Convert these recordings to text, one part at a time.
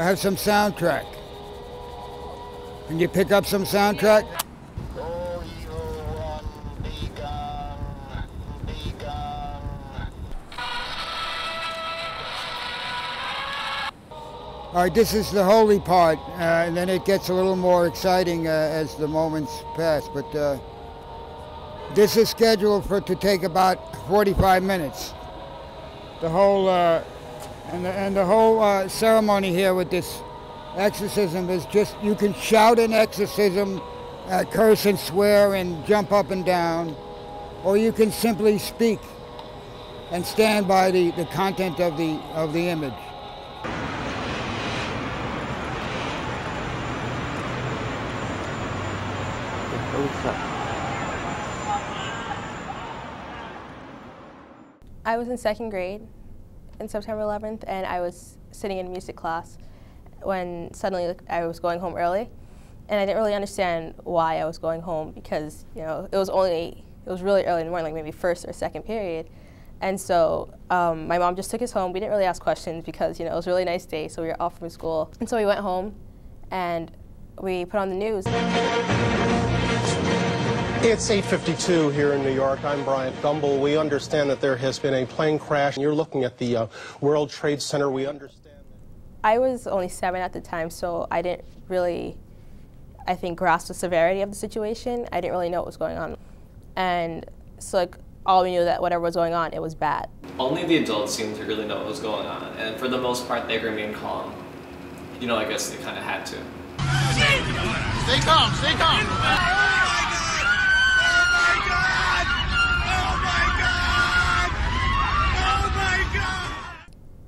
I have some soundtrack. Can you pick up some soundtrack? All right, this is the holy part, and then it gets a little more exciting as the moments pass. But this is scheduled to take about 45 minutes. The whole the whole ceremony here with this exorcism is just, you can shout an exorcism, curse and swear and jump up and down, or you can simply speak and stand by the content of the image. I was in second grade in September 11th, and I was sitting in music class when suddenly I was going home early, and I didn't really understand why I was going home because, you know, it was really early in the morning, like maybe first or second period. And so my mom just took us home. We didn't really ask questions because, you know, it was a really nice day, so we were off from school. And so we went home and we put on the news. It's 8:52 here in New York. I'm Bryant Gumbel. We understand that there has been a plane crash. You're looking at the World Trade Center. We understand that. I was only 7 at the time, so I didn't really, I think, grasp the severity of the situation. I didn't really know what was going on. And so, like, all we knew that whatever was going on, it was bad. Only the adults seemed to really know what was going on, and for the most part, they remained calm. You know, I guess they kind of had to. Stay calm, stay calm.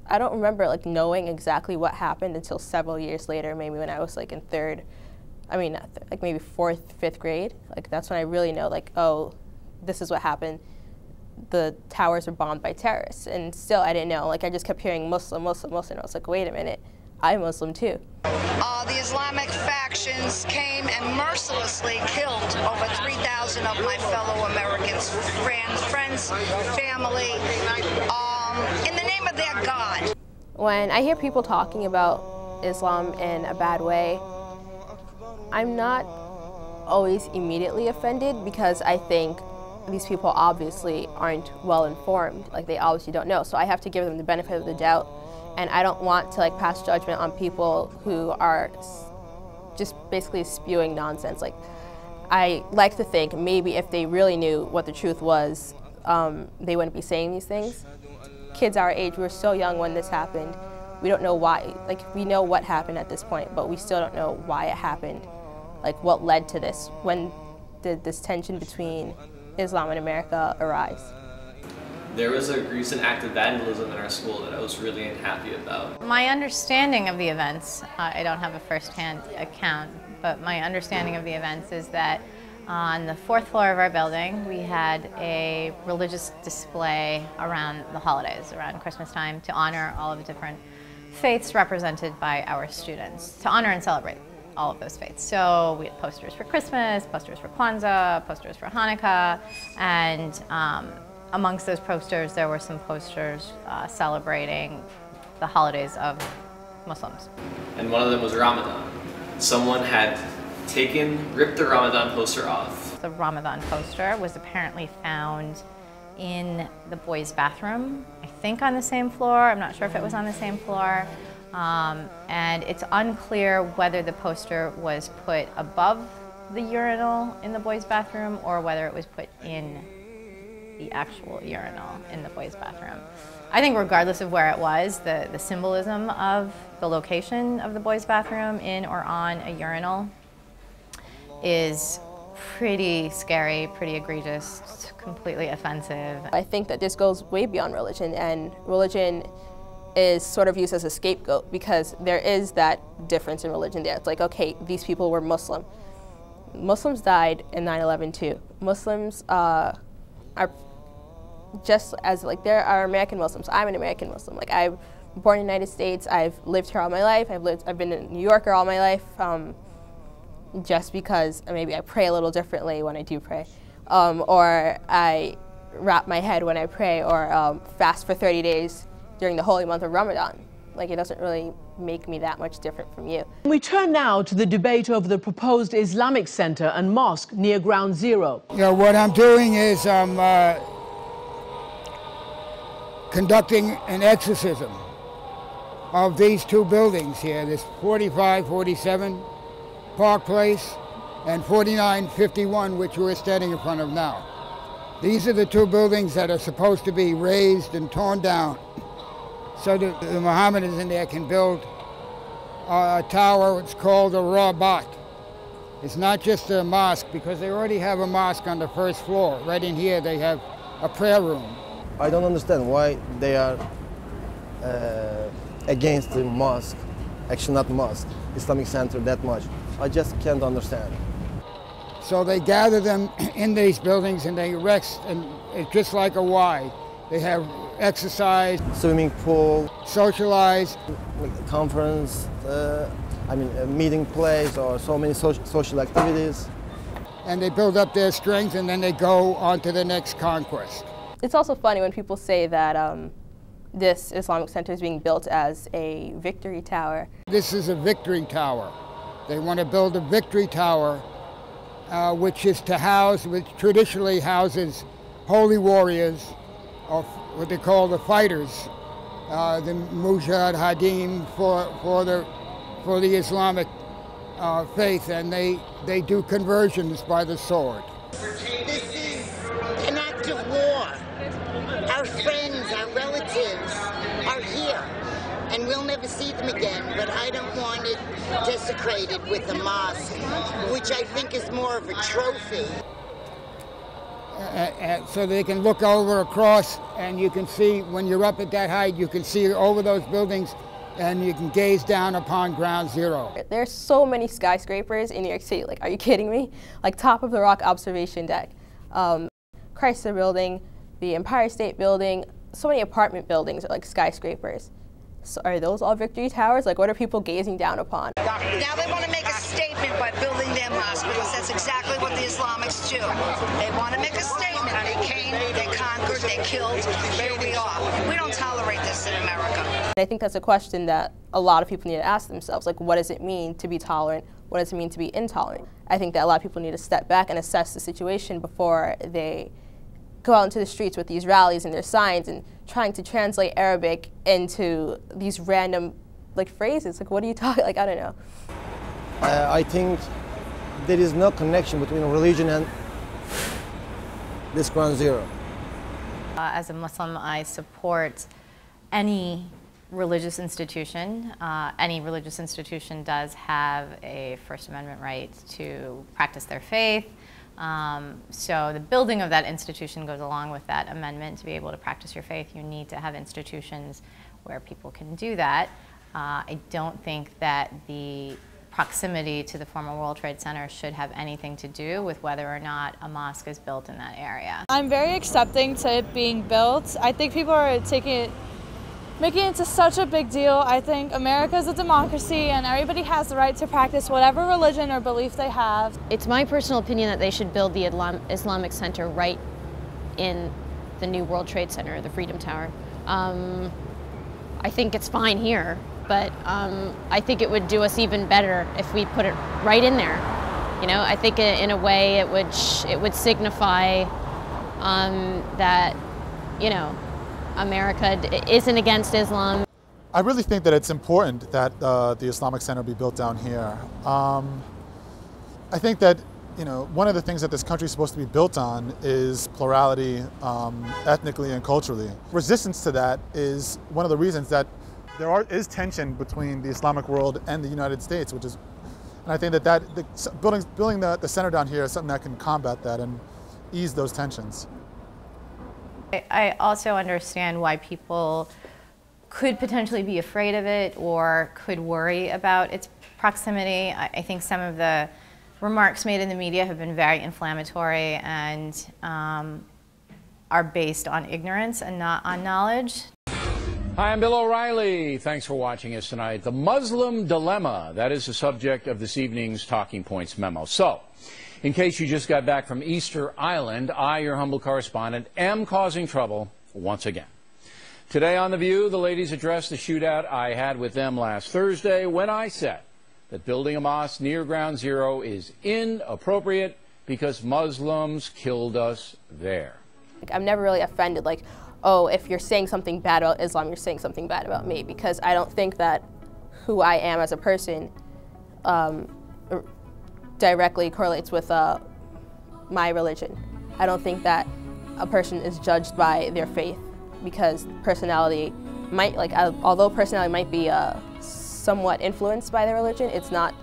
I don't remember like knowing exactly what happened until several years later, maybe when I was like in like maybe 4th, 5th grade. Like that's when I really know, like, oh, this is what happened. The towers were bombed by terrorists, and still I didn't know. Like I just kept hearing Muslim, Muslim, Muslim. I was like, wait a minute, I'm Muslim too. The Islamic factions came and mercilessly killed over 3,000 of my fellow Americans, friends, family, in the name of their God. When I hear people talking about Islam in a bad way, I'm not always immediately offended because I think these people obviously aren't well informed. Like they obviously don't know, so I have to give them the benefit of the doubt. And I don't want to like pass judgment on people who are just basically spewing nonsense. Like I like to think maybe if they really knew what the truth was, they wouldn't be saying these things. Kids our age, we were so young when this happened. We don't know why. Like we know what happened at this point, but we still don't know why it happened. Like what led to this? When did this tension between Islam and America arise? There was a recent act of vandalism in our school that I was really unhappy about. My understanding of the events, I don't have a first-hand account, but my understanding of the events is that on the 4th floor of our building, we had a religious display around the holidays, around Christmas time, to honor all of the different faiths represented by our students, to honor and celebrate all of those faiths. So we had posters for Christmas, posters for Kwanzaa, posters for Hanukkah, and amongst those posters, there were some posters celebrating the holidays of Muslims. And one of them was Ramadan. Someone had ripped the Ramadan poster off. The Ramadan poster was apparently found in the boys' bathroom, I think on the same floor. I'm not sure if it was on the same floor. And it's unclear whether the poster was put above the urinal in the boys' bathroom or whether it was put in the actual urinal in the boys' bathroom. I think regardless of where it was, the symbolism of the location of the boys' bathroom in or on a urinal is pretty scary, pretty egregious, completely offensive. I think that this goes way beyond religion, and religion is sort of used as a scapegoat because there is that difference in religion there. It's like, okay, these people were Muslim. Muslims died in 9/11 too. Muslims are just as, like, there are American Muslims. I'm an American Muslim. Like, I'm born in the United States. I've lived here all my life. I've been a New Yorker all my life. Just because maybe I pray a little differently when I do pray, or I wrap my head when I pray, or fast for 30 days during the holy month of Ramadan. Like, it doesn't really make me that much different from you. We turn now to the debate over the proposed Islamic Center and mosque near Ground Zero. You know, what I'm doing is I'm conducting an exorcism of these two buildings here, this 4547 Park Place and 4951, which we're standing in front of now. These are the two buildings that are supposed to be razed and torn down so that the Mohammedans in there can build a tower. It's called a Rabat. It's not just a mosque, because they already have a mosque on the first floor. Right in here they have a prayer room. I don't understand why they are against the mosque, actually not mosque, Islamic Center that much. I just can't understand. So they gather them in these buildings and they rest, and it's just like a Y. They have exercise, Swimming pool, socialize, conference, a meeting place, or so many social activities. and they build up their strength, and then they go on to the next conquest. It's also funny when people say that this Islamic Center is being built as a victory tower. This is a victory tower. They want to build a victory tower, which is to house, which traditionally houses holy warriors, or what they call the fighters, the mujahideen for the Islamic faith, and they do conversions by the sword. This is an act of war. Our friends, our relatives are here, and we'll never see them again, but I don't want it desecrated with a mosque, which I think is more of a trophy. So they can look over across, and you can see, when you're up at that height, you can see over those buildings, and you can gaze down upon Ground Zero. There's so many skyscrapers in New York City, like, are you kidding me? Like, top of the rock observation deck, Chrysler Building, the Empire State Building, so many apartment buildings are like skyscrapers. So are those all victory towers? Like, what are people gazing down upon? Now they want to make a statement by building their mosque, because that's exactly what the Islamics do. They want to make a statement. They came, they conquered, they killed. Here we are. We don't tolerate this in America. I think that's a question that a lot of people need to ask themselves. Like, what does it mean to be tolerant? What does it mean to be intolerant? I think that a lot of people need to step back and assess the situation before they go out into the streets with these rallies and their signs and trying to translate Arabic into these random, like, phrases. Like, what are you talking? Like, I don't know. I think there is no connection between religion and this Ground Zero. As a Muslim, I support any religious institution. Any religious institution does have a First Amendment right to practice their faith. So the building of that institution goes along with that amendment. To be able to practice your faith, you need to have institutions where people can do that. I don't think that the proximity to the former World Trade Center should have anything to do with whether or not a mosque is built in that area. I'm very accepting to it being built. I think people are making it into such a big deal. I think America is a democracy and everybody has the right to practice whatever religion or belief they have. It's my personal opinion that they should build the Islamic Center right in the new World Trade Center, the Freedom Tower. I think it's fine here, but I think it would do us even better if we put it right in there. You know, I think in a way it would signify that, you know, America isn't against Islam. I really think that it's important that the Islamic Center be built down here. I think that, you know, one of the things that this country is supposed to be built on is plurality, ethnically and culturally. Resistance to that is one of the reasons that there is tension between the Islamic world and the United States, and I think that building the center down here is something that can combat that and ease those tensions. I also understand why people could potentially be afraid of it or could worry about its proximity. I think some of the remarks made in the media have been very inflammatory and are based on ignorance and not on knowledge. Hi, I'm Bill O'Reilly. Thanks for watching us tonight. The Muslim dilemma, that is the subject of this evening's Talking Points memo. So, in case you just got back from Easter Island, I, your humble correspondent, am causing trouble once again. Today on The View, the ladies addressed the shootout I had with them last Thursday when I said that building a mosque near Ground Zero is inappropriate because Muslims killed us there. I'm never really offended, like, oh, if you're saying something bad about Islam, you're saying something bad about me, because I don't think that who I am as a person directly correlates with my religion. I don't think that a person is judged by their faith, because personality might, like, although personality might be somewhat influenced by their religion, it's not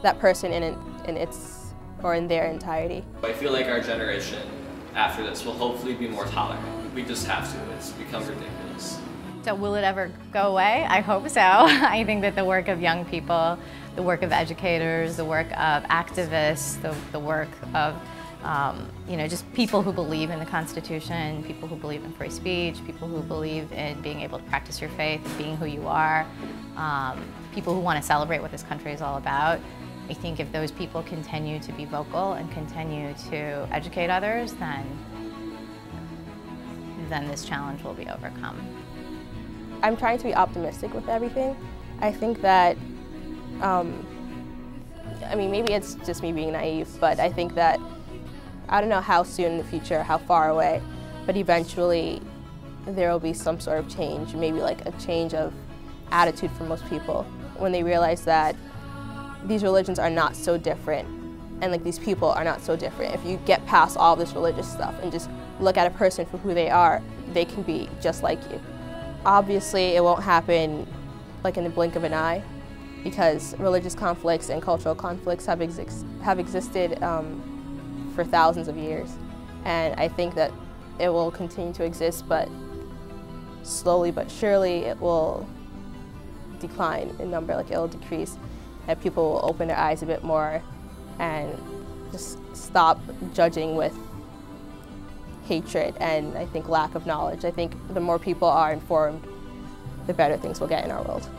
that person in its or in their entirety. I feel like our generation after this will hopefully be more tolerant. We just have to. It's become ridiculous. So will it ever go away? I hope so. I think that the work of young people, the work of educators, the work of activists, the work of just people who believe in the Constitution, people who believe in free speech, people who believe in being able to practice your faith, being who you are, people who want to celebrate what this country is all about. I think if those people continue to be vocal and continue to educate others, then this challenge will be overcome. I'm trying to be optimistic with everything. I think that, maybe it's just me being naive, but I think that, I don't know how soon in the future, how far away, but eventually there will be some sort of change, maybe like a change of attitude for most people when they realize that these religions are not so different and like these people are not so different. If you get past all this religious stuff and just look at a person for who they are, they can be just like you. Obviously it won't happen like in the blink of an eye, because religious conflicts and cultural conflicts have existed for thousands of years, and I think that it will continue to exist, but slowly but surely it will decline in number, like it will decrease, and people will open their eyes a bit more and just stop judging with hatred and I think lack of knowledge. I think the more people are informed, the better things will get in our world.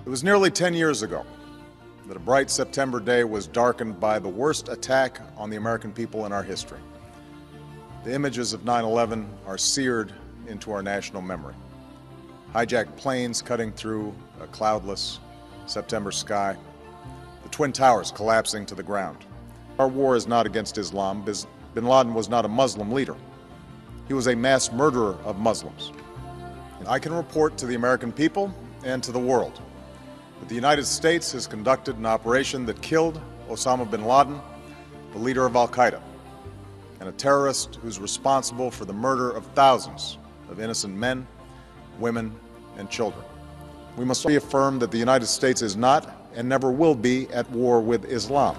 It was nearly 10 years ago that a bright September day was darkened by the worst attack on the American people in our history. The images of 9/11 are seared into our national memory. Hijacked planes cutting through a cloudless September sky, the Twin Towers collapsing to the ground. Our war is not against Islam. Bin Laden was not a Muslim leader. He was a mass murderer of Muslims. And I can report to the American people and to the world that the United States has conducted an operation that killed Osama bin Laden, the leader of Al-Qaeda, and a terrorist who's responsible for the murder of thousands of innocent men, women, and children. We must reaffirm that the United States is not and never will be at war with Islam.